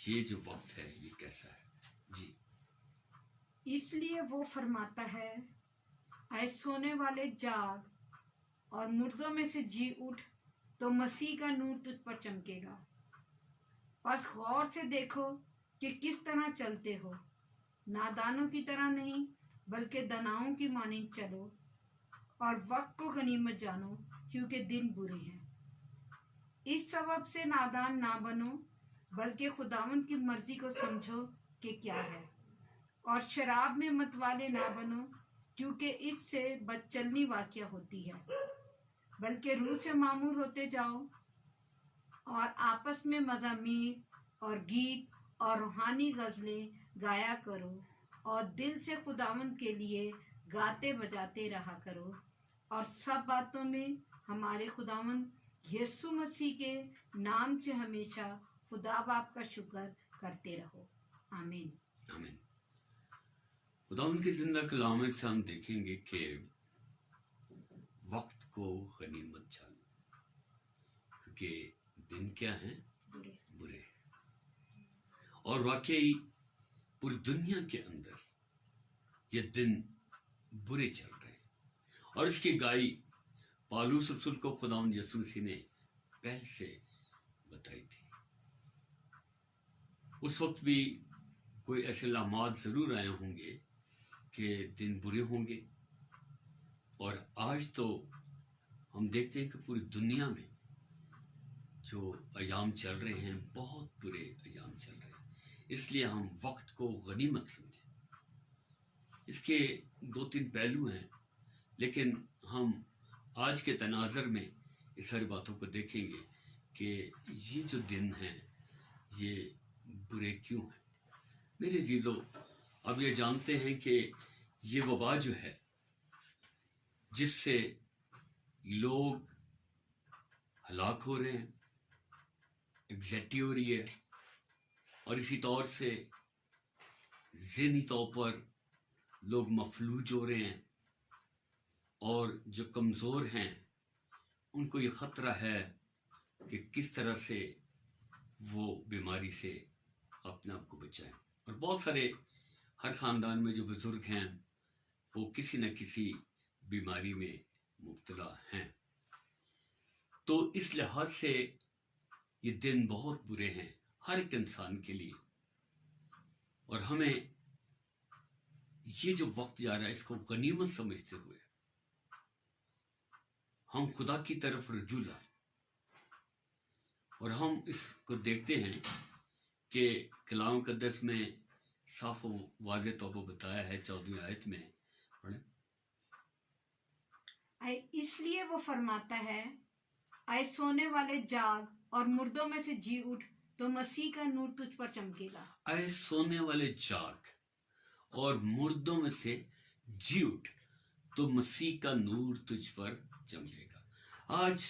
یہ جو وقت ہے یہ کیسا ہے؟ جی، اس لیے وہ فرماتا ہے، اے سونے والے جاگ اور مردوں میں سے جی اٹھ تو مسیح کا نور تجھ پر چمکے گا۔ پس غور سے دیکھو کہ کس طرح چلتے ہو، نادانوں کی طرح نہیں بلکہ دناؤں کی مانند چلو، اور وقت کو غنیمت جانو کیونکہ دن برے ہیں۔ اس سبب سے نادان نہ بنو بلکہ خداوند کی مرضی کو سمجھو کہ کیا ہے، اور شراب میں متوالے نہ بنو کیونکہ اس سے بدچلنی واقع ہوتی ہے، بلکہ روح سے معمور ہوتے جاؤ، اور آپس میں مزامیر اور گیت اور روحانی غزلیں گایا کرو، اور دل سے خداوند کے لیے گاتے بجاتے رہا کرو، اور سب باتوں میں ہمارے خداوند یسوع مسیح کے نام سے ہمیشہ خدا باپ کا شکر کرتے رہو۔ آمین۔ آمین۔ خداوند کی زندہ کلام سے ہم دیکھیں گے کہ وقت کو غنیمت جانو، کیونکہ دن کیا ہیں؟ برے۔ اور واقعی پوری دنیا کے اندر یہ دن برے چل رہے ہیں، اور اس کی گواہی پالوس رسول کو خداوند یسوع مسیح نے پہلے سے بتائی تھی۔ اس وقت بھی کوئی ایسے علامات ضرور آئے ہوں گے کہ دن برے ہوں گے، اور آج تو ہم دیکھتے ہیں کہ پوری دنیا میں جو ایام چل رہے ہیں بہت برے ایام چل رہے ہیں۔ اس لیے ہم وقت کو غنیمت سمجھیں۔ اس کے 2-3 پہلو ہیں، لیکن ہم آج کے تناظر میں اس ساری باتوں کو دیکھیں گے کہ یہ جو دن ہیں یہ برے کیوں ہیں۔ میرے عزیزو، اب یہ جانتے ہیں کہ یہ وبا جو ہے جس سے لوگ ہلاک ہو رہے ہیں، انگزائٹی ہو رہی ہے، اور اسی طور سے ذہنی طور پر لوگ مفلوج ہو رہے ہیں، اور جو کمزور ہیں ان کو یہ خطرہ ہے کہ کس طرح سے وہ بیماری سے اپنے آپ کو بچائیں۔ اور بہت سارے ہر خاندان میں جو بزرگ ہیں وہ کسی نہ کسی بیماری میں مبتلا ہیں۔ تو اس لحاظ سے یہ دن بہت برے ہیں ہر ایک انسان کے لیے، اور ہمیں یہ جو وقت جا رہا ہے اس کو غنیمت سمجھتے ہوئے ہم خدا کی طرف رجوع لائیں۔ اور ہم اس کو دیکھتے ہیں کہ کلام مقدس میں صاف و واضح طور پر بتایا ہے 14ویں آیت میں، پڑھیں۔ اس لیے وہ فرماتا ہے، اے سونے والے جاگ اور مردوں میں سے جی اٹھ تو مسیح کا نور تجھ پر چمکے گا۔ اے سونے والے جاگ اور مردوں میں سے جی اٹھ تو مسیح کا نور تجھ پر چمکے گا۔ آج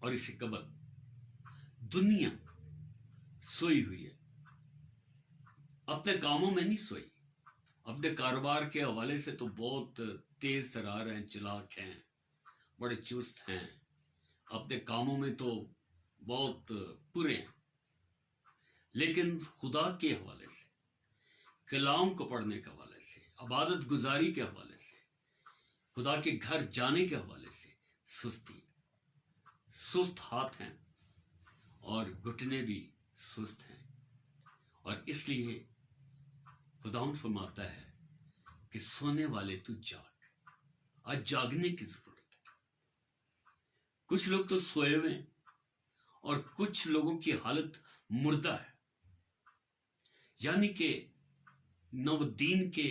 اور اس سے قبل دنیا سوئی ہوئی ہے، اپنے کاموں میں نہیں سوئی، اپنے کاروبار کے حوالے سے تو بہت تیز ترار ہیں، چلاک ہیں، بڑے چست ہیں، اپنے کاموں میں تو بہت پورے ہیں، لیکن خدا کے حوالے سے، کلام کو پڑھنے کے حوالے سے، عبادت گزاری کے حوالے سے، خدا کے گھر جانے کے حوالے سے سستی، سست ہاتھ ہیں اور گھٹنے بھی سست ہیں۔ اور اس لیے خداوند فرماتا ہے کہ سونے والے تو جاگ۔ آج جاگنے کی ضرورت ہے۔ کچھ لوگ تو سوئے ہوئے ہیں اور کچھ لوگوں کی حالت مردہ ہے، یعنی کہ نہ وہ دین کے،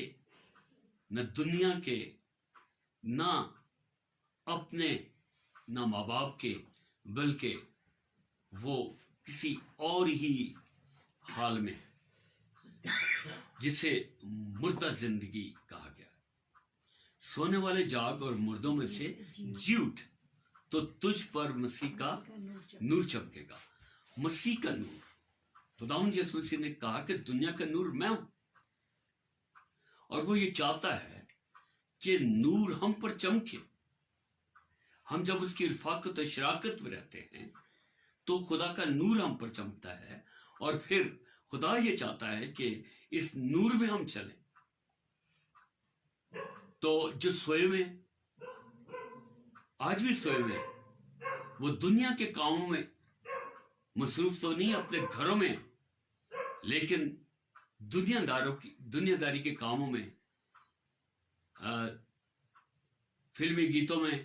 نہ دنیا کے، نہ اپنے، نہ ماں باپ کے، بلکہ وہ کسی اور ہی حال میں جسے مردہ زندگی کہا گیا ہے۔ سونے والے جاگ اور مردوں میں سے جی اٹھ تو تجھ پر مسیح کا نور چمکے گا۔ مسیح کا نور، خداوند یسوع مسیح نے کہا کہ دنیا کا نور میں ہوں، اور وہ یہ چاہتا ہے کہ نور ہم پر چمکے۔ ہم جب اس کی رفاقت و شراکت میں رہتے ہیں تو خدا کا نور ہم پر چمکتا ہے، اور پھر خدا یہ چاہتا ہے کہ اس نور میں ہم چلیں. تو جو سوئے ہوئے آج بھی سوئے ہوئے وہ دنیا کے کاموں میں مصروف تو نہیں اپنے گھروں میں، لیکن دنیا داری کے کاموں میں، فلمی گیتوں میں،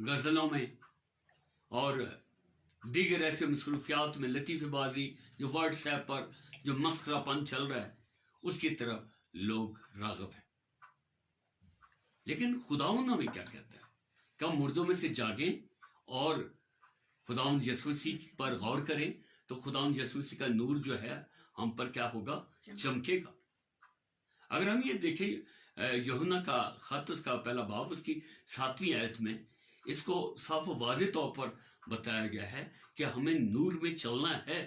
غزلوں میں اور دیگر ایسے مصروفیات میں، لطیفے بازی جو واٹس ایپ پر جو مسخرہ پن چل رہا ہے اس کی طرف لوگ راغب ہیں. لیکن خداوند ہمیں کیا کہتا ہے کہ ہم مردوں میں سے جاگیں اور خداوند یسوع مسیح پر غور کریں تو خداوند یسوع مسیح کا نور جو ہے ہم پر کیا ہوگا؟ چمکے گا. اگر ہم یہ دیکھیں یوحنا کا خط، اس کا پہلا باب، اس کی 7ویں آیت میں اس کو صاف و واضح طور پر بتایا گیا ہے کہ ہمیں نور میں چلنا ہے.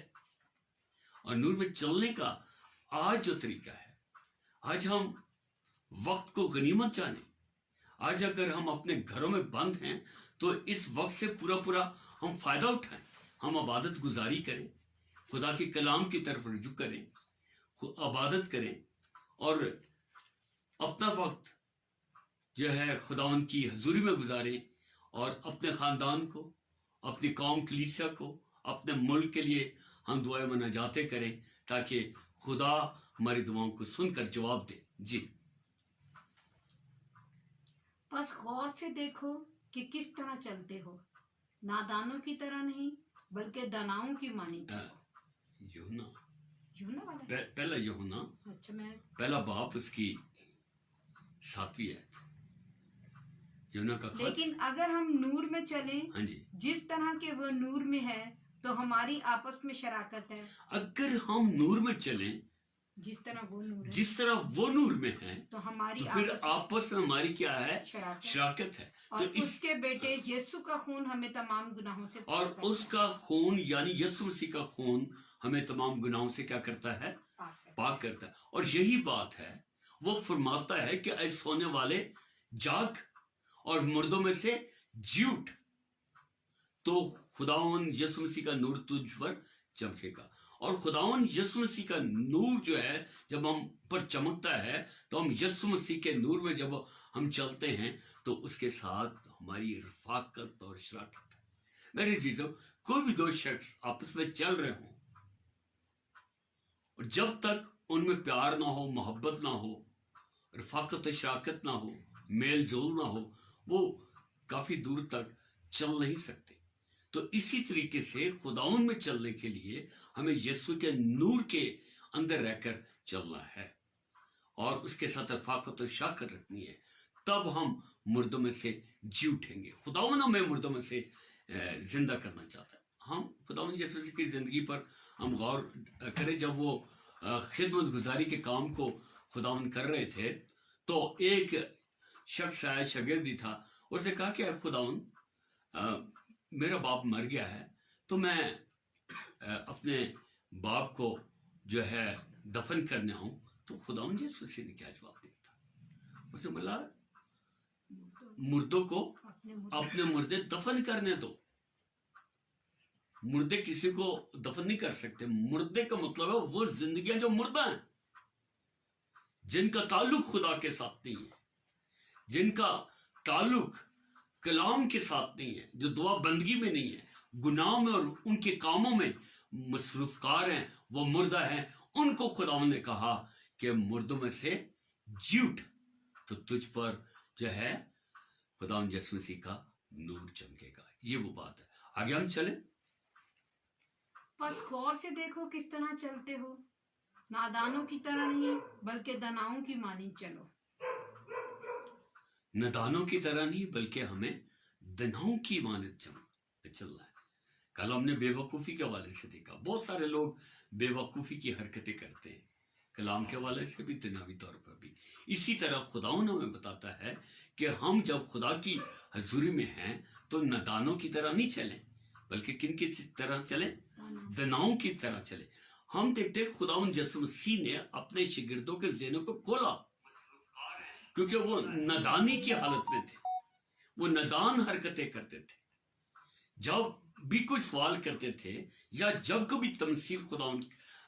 اور نور میں چلنے کا آج جو طریقہ ہے، آج ہم وقت کو غنیمت جانیں. آج اگر ہم اپنے گھروں میں بند ہیں تو اس وقت سے پورا ہم فائدہ اٹھائیں. ہم عبادت گزاری کریں، خدا کے کلام کی طرف رجوع کریں، عبادت کریں اور اپنا وقت جو ہے خداوند کی حضوری میں گزاریں اور اپنے خاندان کو، اپنی قوم کلیسیا کو، اپنے ملک کے لیے ہم دعائیں مناجاتیں کریں تاکہ خدا ہماری دعاؤں کو سن کر جواب دے. جی. بس غور سے دیکھو کہ کس طرح چلتے ہو، نادانوں کی طرح نہیں بلکہ داناؤں کی مانی چلو. یوحنا والا پہلا یوحنا، اچھا، میں پہلا باپ، اس کی 7ویں آیت، یوحنا کا خط. لیکن اگر ہم نور میں چلیں ہاں جی، جس طرح کہ وہ نور میں ہے تو ہماری آپس میں شراکت ہے. اگر ہم نور میں چلیں جس طرح وہ نور ہے، جس طرح وہ نور میں ہے تو ہماری تو پھر آپس میں ہماری کیا ہے؟ شراکت ہے. اور تو اس کے بیٹے یسوع کا خون ہمیں تمام گناہوں سے اور اس کا خون یعنی یسوع مسیح کا خون ہمیں تمام گناہوں سے کیا کرتا ہے؟ پاک کرتا ہے. اور یہی بات ہے، وہ فرماتا ہے کہ اے سونے والے جاگ اور مردوں میں سے جی اٹھ، تو خداوند یسوع مسیح کا نور تجھ پر چمکے گا. اور خداوند یسوع مسیح کا نور جو ہے جب ہم پر چمکتا ہے تو ہم یسوع مسیح کے نور میں جب ہم چلتے ہیں تو اس کے ساتھ ہماری رفاقت اور شراکت ہے. میرے عزیزو، کوئی بھی دو شخص آپس میں چل رہے ہوں اور جب تک ان میں پیار نہ ہو، محبت نہ ہو، رفاقت و شراکت نہ ہو، میل جول نہ ہو، وہ کافی دور تک چل نہیں سکتے. تو اسی طریقے سے خداوند میں چلنے کے لیے ہمیں یسوع کے نور کے اندر رہ کر چلنا ہے اور اس کے ساتھ رفاقت و شراکت رکھنی ہے. تب ہم مردوں میں سے جی اٹھیں گے. خداوند ہمیں مردوں میں سے زندہ کرنا چاہتا ہے. ہم خداوند یسوع کی زندگی پر ہم غور کریں. جب وہ خدمت گزاری کے کام کو خداوند کر رہے تھے تو ایک شخص آیا، شاگردی تھا، اس نے کہا کہ خداوند میرا باپ مر گیا ہے تو میں اپنے باپ کو جو ہے دفن کرنے آؤں. تو خداوند یسوع مسیح نے کیا جواب دیا تھا؟ اس نے بولا مردوں کو اپنے مردے دفن کرنے دو. مردے کسی کو دفن نہیں کر سکتے. مردے کا مطلب ہے وہ زندگیاں جو مردہ ہیں، جن کا تعلق خدا کے ساتھ نہیں ہے، جن کا تعلق کلام کے ساتھ نہیں ہے، جو دعا بندگی میں نہیں ہے، گناہ میں اور ان کے کاموں میں مصروف کار ہیں، وہ مردہ ہیں. ان کو خداوند نے کہا کہ مردوں میں سے جی اٹھ، تو تجھ پر جو ہے خداوند یسوع مسیح کا نور چمکے گا. یہ وہ بات ہے. آگے ہم چلیں. بس غور سے دیکھو کس طرح چلتے ہو، نادانوں کی طرح نہیں بلکہ داناؤں کی مانند چلو. ندانوں کی طرح نہیں بلکہ ہمیں دناؤں کی مانند چلنا ہے. کل ہم نے بے وقوفی کے حوالے سے دیکھا، بہت سارے لوگ بے وقوفی کی حرکتیں کرتے ہیں، کلام کے حوالے سے بھی، دنیاوی طور پر بھی. اسی طرح خداوند ہمیں بتاتا ہے کہ ہم جب خدا کی حضوری میں ہیں تو ندانوں کی طرح نہیں چلیں بلکہ کن کی طرح چلیں؟ دناؤں کی طرح چلیں. ہم دیکھتے ہیں خداوند یسوع مسیح نے اپنے شاگردوں کے ذہنوں کو کھولا، کیونکہ وہ نادانی کی حالت میں تھے، وہ نادان حرکتیں کرتے تھے. جب بھی کوئی سوال کرتے تھے یا جب کبھی تمثیل خداوند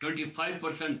25%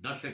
10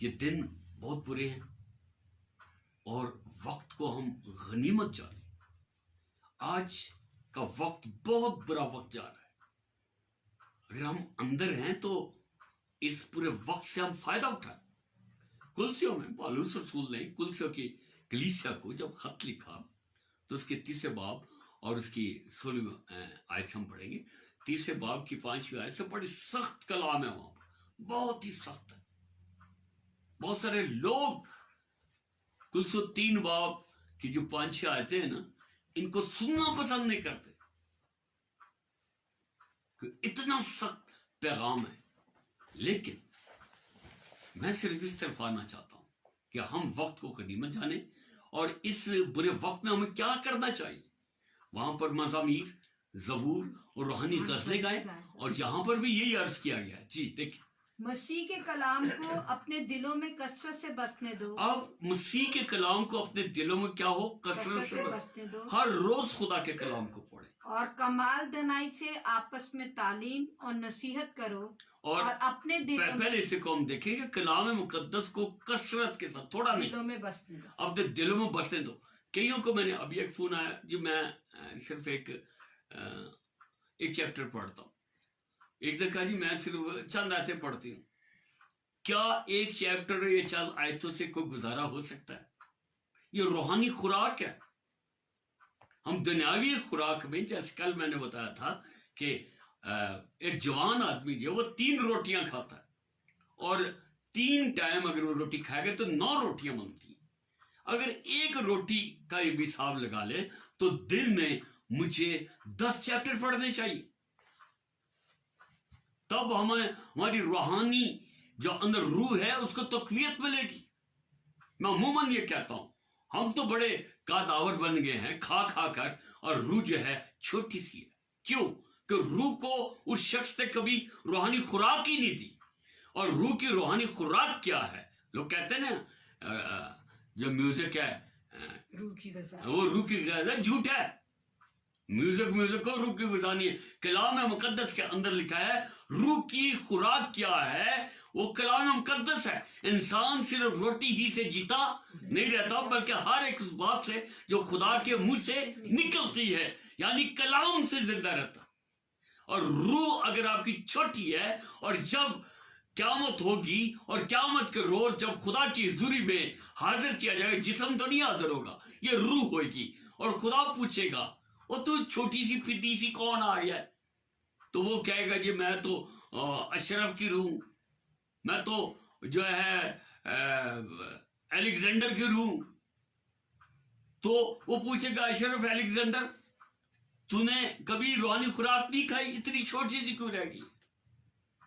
یہ دن بہت برے ہیں اور وقت کو ہم غنیمت جانیں. آج کا وقت بہت برا وقت جا رہا ہے. اگر ہم اندر ہیں تو اس پورے وقت سے ہم فائدہ اٹھائیں. کلسیوں میں پالوس رسول نے کلسیوں کی کلیسیا کو جب خط لکھا تو اس کے 30 باب اور اس کی 16 آیت ہم پڑھیں گے. 30 باب کی 5ویں آیت سے بڑی سخت کلام ہے وہاں پر, بہت ہی سخت ہے. بہت سارے لوگ کلسیوں 3 باب کی جو 5 آیتیں ہیں نا, ان کو سننا پسند نہیں کرتے, اتنا سخت پیغام ہے. لیکن میں صرف اس طرف آنا چاہتا ہوں کہ ہم وقت کو غنیمت جانیں اور اس برے وقت میں ہمیں کیا کرنا چاہیے. وہاں پر مزامیر, زبور اور روحانی غزلیں گائیں, اور یہاں پر بھی یہی عرض کیا گیا ہے. جی دیکھیں, مسیح کے کلام کو اپنے دلوں میں کثرت سے بسنے دو. اب مسیح کے کلام کو اپنے دلوں میں کیا ہو, کثرت سے بسنے دو. ہر روز خدا کے کلام کو پڑھیں اور کمال دنائی سے آپس میں تعلیم اور نصیحت کرو, اور اپنے دلوں پہلے اسے کو ہم دیکھیں کہ کلام مقدس کو کثرت کے ساتھ, تھوڑا نہیں, دلوں میں بسنے دو. اپنے دلوں میں بسنے دو. کئیوں کو میں نے ابھی ایک فون آیا جی, میں صرف ایک چیپٹر پڑھتا ہوں. ایک نے کہا جی میں صرف چند آیتیں پڑھتی ہوں. کیا ایک چیپٹر یہ چند آیتوں سے کوئی گزارا ہو سکتا ہے؟ یہ روحانی خوراک ہے. ہم دنیاوی خوراک میں, جیسے کل میں نے بتایا تھا کہ ایک جوان آدمی جو وہ 3 روٹیاں کھاتا ہے, اور 3 ٹائم اگر وہ روٹی کھائے گا تو 9 روٹیاں بنتی ہیں. اگر ایک روٹی کا یہ بھی حساب لگا لے تو دن میں مجھے 10 چیپٹر پڑھنے چاہیے. تب ہماری روحانی جو اندر روح ہے اس کو تقویت ملے گی. میں عموماً یہ کہتا ہوں, ہم تو بڑے قادآور بن گئے ہیں کھا کھا کر, اور روح جو ہے چھوٹی سی ہے. کیوں کہ روح کو اس شخص نے کبھی روحانی خوراک ہی نہیں دی. اور روح کی روحانی خوراک کیا ہے؟ لوگ کہتے ہیں نا جو میوزک ہے روح کی غذا, وہ روح کی غذا, جھوٹ ہے. میوزک کو روح کی غذا نہیں ہے. کلام مقدس کے اندر لکھا ہے روح کی خوراک کیا ہے, وہ کلام مقدس ہے. انسان صرف روٹی ہی سے جیتا نہیں رہتا, بلکہ ہر ایک اس بات سے جو خدا کے منہ سے نکلتی ہے, یعنی کلام سے زندہ رہتا. اور روح اگر آپ کی چھوٹی ہے, اور جب قیامت ہوگی اور قیامت کے روز جب خدا کی حضوری میں حاضر کیا جائے گا, جسم تو نہیں حاضر ہوگا, یہ روح ہوئے گی. اور خدا پوچھے گا وہ تو چھوٹی سی پھٹی سی کون آ گیا ہے؟ تو وہ کہے گا جی میں تو اشرف کی روح, میں تو جو ہے الیگزینڈر کی روح. تو وہ پوچھے گا اشرف الیگزینڈر تو نے کبھی روحانی خوراک نہیں کھائی, اتنی چھوٹی سی کیوں رہ گئی؟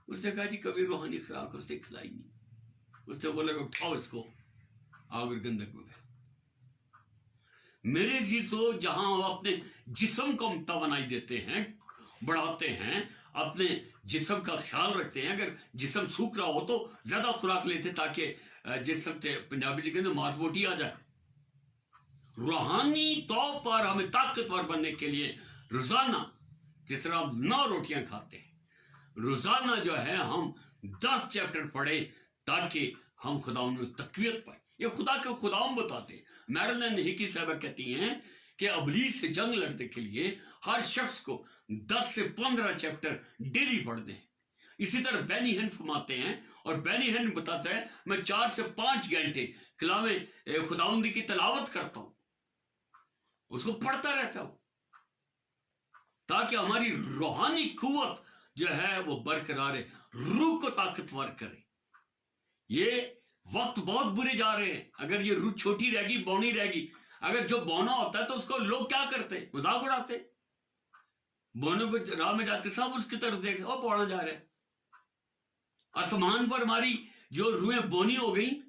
اس نے کہا جی کبھی روحانی خوراک اس نے کھلائی نہیں. اس نے بولا کہ اٹھاؤ اس کو آگ اور گندک میں. میرے عزیزو, جہاں وہ اپنے جسم کو توانائی دیتے ہیں, بڑھاتے ہیں, اپنے جسم کا خیال رکھتے ہیں. اگر جسم سوکھ رہا ہو تو زیادہ خوراک لیتے تاکہ جسم سے پنجابی جگہ میں ماس موٹی آ جائے. روحانی طور پر ہمیں طاقتور بننے کے لیے روزانہ جس طرح ہم 9 روٹیاں کھاتے ہیں, روزانہ جو ہے ہم 10 چیپٹر پڑھیں تاکہ ہم خداوند میں تقویت پائیں. یہ خدا کے خداوند بتاتے ہیں. میرلن ہکی صاحبہ کہتی ہیں کہ ابلیس سے جنگ لڑنے کے لیے ہر شخص کو 10 سے 15 چیپٹر ڈیلی پڑھ دیں. اسی طرح بینی ہن فرماتے ہیں, اور بینی ہن بتاتا ہے میں 4 سے 5 گھنٹے کلام خداوندی کی تلاوت کرتا ہوں, اس کو پڑھتا رہتا ہوں تاکہ ہماری روحانی قوت جو ہے وہ برقرار ہے, روح کو طاقتور کرے. یہ وقت بہت برے جا رہے ہیں. اگر یہ روح چھوٹی رہے گی, بونی رہے گی, اگر جو بونا ہوتا ہے تو اس کو لوگ کیا کرتے, مذاق اڑاتے. بونے کو راہ میں جاتے سب اس کی طرف دیکھے, اور بونا جا رہا ہے. آسمان پر ہماری جو روحیں بونی ہو گئی,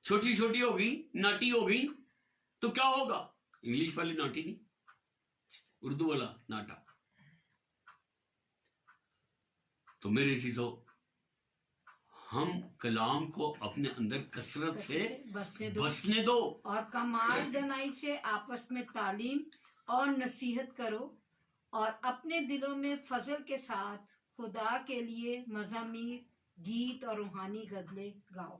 چھوٹی چھوٹی ہو گئی, ناٹی ہو گئی, تو کیا ہوگا؟ انگلش والی ناٹی نہیں, اردو والا ناٹا. تو میرے عزیزو, ہم کلام کو اپنے اندر کثرت سے بسنے دو, اور کمال دنائی سے آپس میں تعلیم اور نصیحت کرو, اور اپنے دلوں میں فضل کے ساتھ خدا کے لیے مزامیر, گیت اور روحانی غزلیں گاؤ.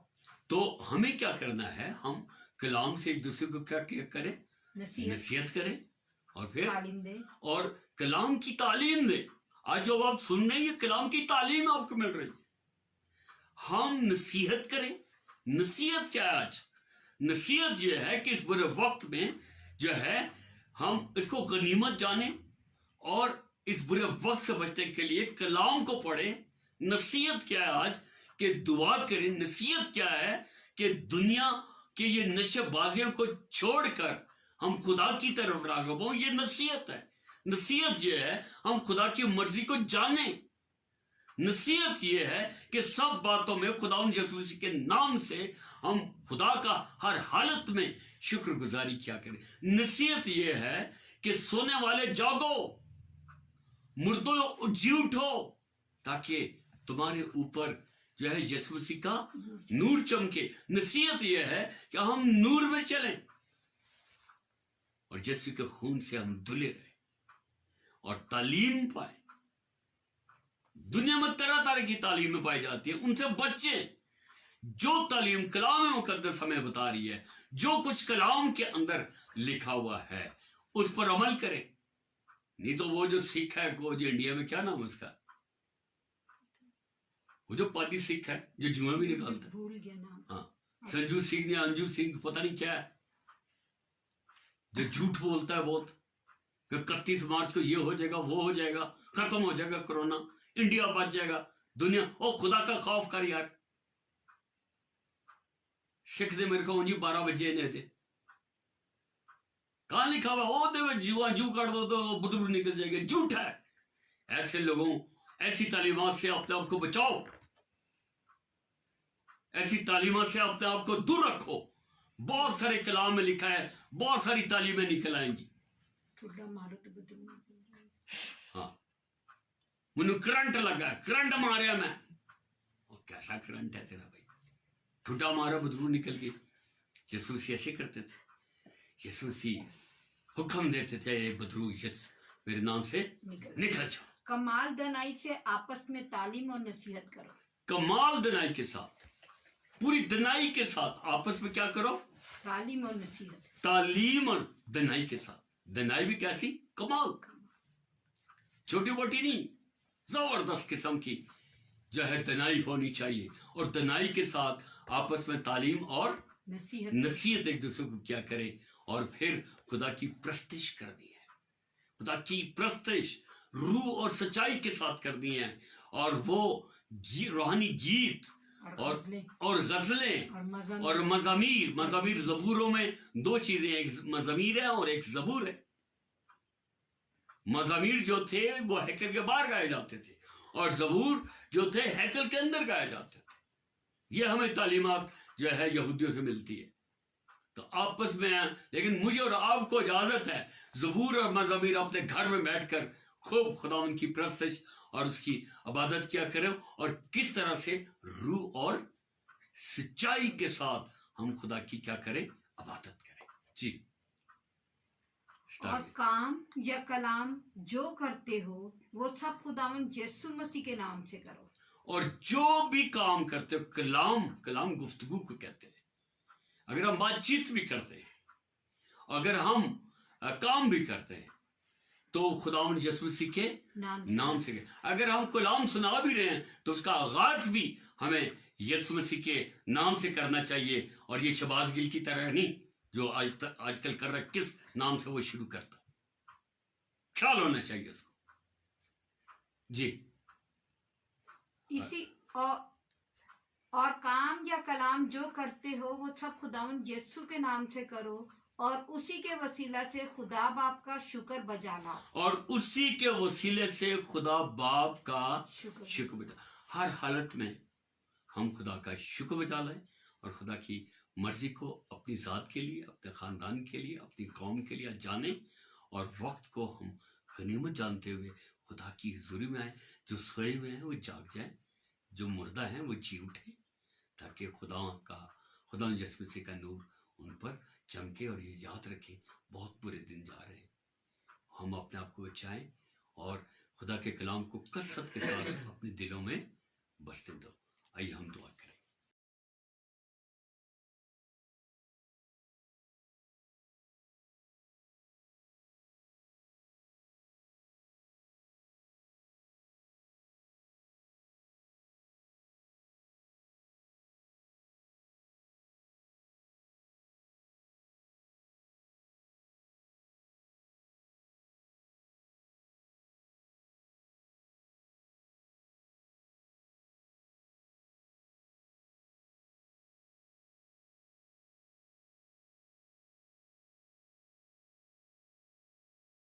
تو ہمیں کیا کرنا ہے, ہم کلام سے ایک دوسرے کو کیا کریں, نصیحت کریں, اور پھر تعلیم دیں, اور کلام کی تعلیم دیں. آج جو آپ سن رہے ہیں یہ کلام کی تعلیم آپ کو مل رہی ہے. ہم نصیحت کریں. نصیحت کیا ہے آج؟ نصیحت یہ ہے کہ اس برے وقت میں جو ہے ہم اس کو غنیمت جانیں اور اس برے وقت سے بچنے کے لیے کلام کو پڑھیں. نصیحت کیا ہے آج؟ کہ دعا کریں. نصیحت کیا ہے کہ دنیا کے یہ نشے بازیوں کو چھوڑ کر ہم خدا کی طرف راغب ہوں. یہ نصیحت ہے. نصیحت یہ ہے ہم خدا کی مرضی کو جانیں. نصیحت یہ ہے کہ سب باتوں میں خدا یسوع مسیح کے نام سے ہم خدا کا ہر حالت میں شکر گزاری کیا کریں. نصیحت یہ ہے کہ سونے والے جاگو, مردوں جی اٹھو, تاکہ تمہارے اوپر جو ہے یسوع مسیح کا نور چمکے. نصیحت یہ ہے کہ ہم نور میں چلیں اور یسوع کے خون سے ہم دھلے رہیں اور تعلیم پائیں. دنیا میں طرح طرح کی تعلیمیں پائی جاتی ہیں, ان سے بچیں. جو تعلیم کلام مقدس ہمیں بتا رہی ہے, جو کچھ کلام کے اندر لکھا ہوا ہے, اس پر عمل کریں. نہیں تو وہ جو سکھ ہے, کو جو انڈیا میں کیا نام ہے اس کا, وہ جو پادی سکھ ہے جو جوئیں بھی نکالتا ہے, بھول گیا نام, ہاں, سنجو سنگھ یا انجو سنگھ پتہ نہیں کیا ہے, جو جھوٹ بولتا ہے بہت کہ 31 مارچ کو یہ ہو جائے گا, وہ ہو جائے گا, ختم ہو جائے گا کرونا, انڈیا بچ جائے گا, دنیا. او خدا کا خوف کر یار. سکھ دے میرے کو 12 بجے نے تھے, کہاں لکھا ہوا او دے جو کر دو تو بدرو نکل جائے گا. جھوٹ ہے. ایسے لوگوں, ایسی تعلیمات سے اپنے آپ کو بچاؤ, ایسی تعلیمات سے اپنے آپ کو دور رکھو. بہت سارے کلام میں لکھا ہے, بہت ساری تعلیمیں نکل آئیں گی. ہاں, مجھے کرنٹ لگا, کرنٹ ماریا میں. اور کیسا کرنٹ ہے تیرا بھائی, ٹھڈا مارا بدرو نکل گئی. یسوع مسیح ایسے کرتے تھے. یسوع مسیح حکم دیتے تھے, بدرو میرے نام سے نکل جاؤ. کمال دنائی سے آپس میں تعلیم اور نصیحت کرو. کمال دنائی کے ساتھ, پوری دنائی کے ساتھ آپس میں کیا کرو, تعلیم اور نصیحت. تعلیم اور دنائی کے ساتھ. دنائی بھی کیسی, کمال, چھوٹی موٹی نہیں, زبردست قسم کی جو ہے دنائی ہونی چاہیے. اور دنائی کے ساتھ آپس میں تعلیم اور نصیحت ایک دوسرے کو کیا کرے. اور پھر خدا کی پرستش کرنی ہے. خدا کی پرستش روح اور سچائی کے ساتھ کرنی ہے. اور وہ روحانی گیت اور غزلیں اور مزامیر. زبوروں میں 2 چیزیں, ایک مزامیر ہے اور ایک زبور ہے. مزامیر جو تھے وہ ہیکل کے باہر گائے جاتے تھے, اور زبور جو تھے ہیکل کے اندر گائے جاتے تھے. یہ ہمیں تعلیمات جو ہے یہودیوں سے ملتی ہے. تو آپس میں, لیکن مجھے اور آپ کو اجازت ہے زبور اور مزامیر اپنے گھر میں بیٹھ کر خوب خدا ان کی پرستش اور اس کی عبادت کیا کریں, اور کس طرح سے روح اور سچائی کے ساتھ ہم خدا کی کیا کریں, عبادت کریں. جی. اور کام یا کلام جو کرتے ہو وہ سب خداوند یسوع مسیح کے نام سے کرو. اور جو بھی کام کرتے ہو, کلام گفتگو کو کہتے ہیں. اگر ہم بات چیت بھی کرتے ہیں, اگر ہم کام بھی کرتے ہیں, تو خداوند یسوع مسیح کے نام سے. اگر ہم کلام سنا بھی رہے ہیں تو اس کا آغاز بھی ہمیں یسوع مسیح کے نام سے کرنا چاہیے. اور یہ شہباز گل کی طرح نہیں جو آج کل کر رہا ہے, کس نام سے وہ شروع کرتا, خیال ہونا چاہیے اس کو. جی. اسی اور کام یا کلام جو کرتے ہو وہ سب خداوند یسوع کے نام سے کرو, اور اسی کے وسیلہ سے خدا باپ کا شکر بجا لاؤ. اور اسی کے وسیلے سے خدا باپ کا شکر بجا. ہر حالت میں ہم خدا کا شکر بجا لائیں اور خدا کی مرضی کو اپنی ذات کے لیے, اپنے خاندان کے لیے, اپنی قوم کے لیے جانیں, اور وقت کو ہم غنیمت جانتے ہوئے خدا کی حضوری میں آئیں. جو سوئے ہوئے ہیں وہ جاگ جائیں, جو مردہ ہیں وہ جی اٹھیں, تاکہ خدا یسوع مسیح کا نور ان پر چمکے. اور یہ یاد رکھیں بہت برے دن جا رہے ہیں, ہم اپنے آپ کو بچائیں اور خدا کے کلام کو کثرت کے ساتھ اپنے دلوں میں بستے دو. آئیے ہم دعا